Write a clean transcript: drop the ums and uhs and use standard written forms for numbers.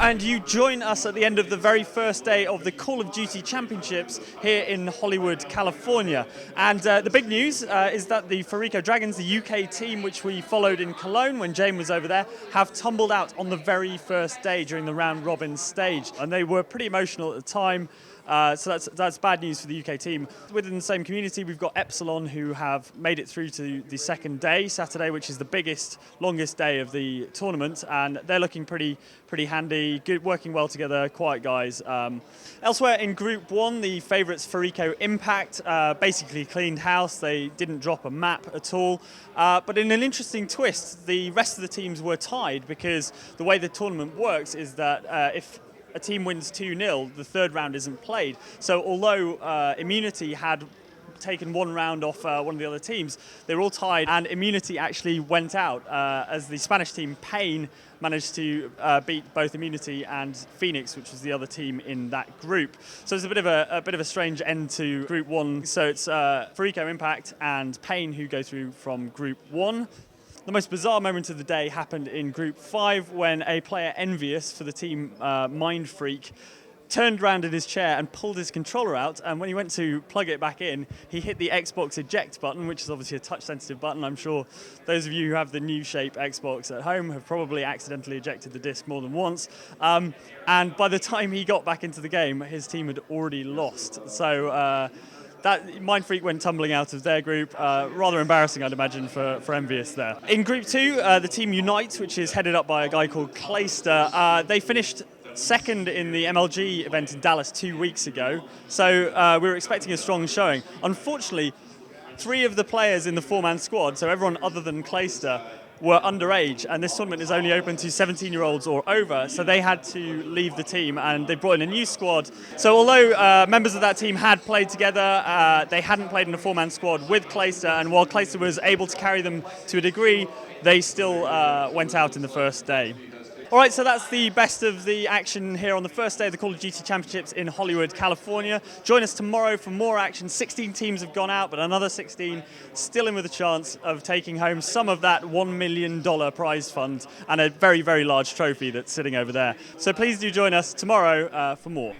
and you join us at the end of the very first day of the Call of Duty Championships here in Hollywood, California. And the big news is that the Forico Dragons, the UK team which we followed in Cologne when Jane was over there, have tumbled out on the very first day during the round robin stage. And they were pretty emotional at the time. So that's bad news for the UK team. Within the same community, we've got Epsilon, who have made it through to the second day, Saturday, which is the biggest, longest day of the tournament, and they're looking pretty handy, good, working well together, quiet guys. Elsewhere in Group 1, the favourites Forico Impact basically cleaned house. They didn't drop a map at all. But in an interesting twist, the rest of the teams were tied, because the way the tournament works is that if a team wins 2-0, the third round isn't played. So although Immunity had taken one round off one of the other teams, they were all tied, and Immunity actually went out as the Spanish team Pain managed to beat both Immunity and Phoenix, which was the other team in that group. So it's a bit of a strange end to Group 1. So it's Forico Impact and Pain who go through from Group 1. The most bizarre moment of the day happened in Group 5 when a player envious for the team Mind Freak turned around in his chair and pulled his controller out, and when he went to plug it back in, he hit the Xbox eject button, which is obviously a touch-sensitive button. I'm sure those of you who have the new shape Xbox at home have probably accidentally ejected the disc more than once. And by the time he got back into the game, his team had already lost. So that Mind Freak went tumbling out of their group. Rather embarrassing, I'd imagine, for Envious there. In Group 2, the team Unite, which is headed up by a guy called Clayster, they finished second in the MLG event in Dallas 2 weeks ago. So we were expecting a strong showing. Unfortunately, 3 of the players in the 4-man squad, so everyone other than Clayster, were underage, and this tournament is only open to 17-year-olds or over, so they had to leave the team, and they brought in a new squad. So although members of that team had played together, they hadn't played in a 4-man squad with Clayster, and while Clayster was able to carry them to a degree, they still went out in the first day. All right, so that's the best of the action here on the first day of the Call of Duty Championships in Hollywood, California. Join us tomorrow for more action. 16 teams have gone out, but another 16 still in with a chance of taking home some of that $1 million prize fund and a very, very large trophy that's sitting over there. So please do join us tomorrow for more.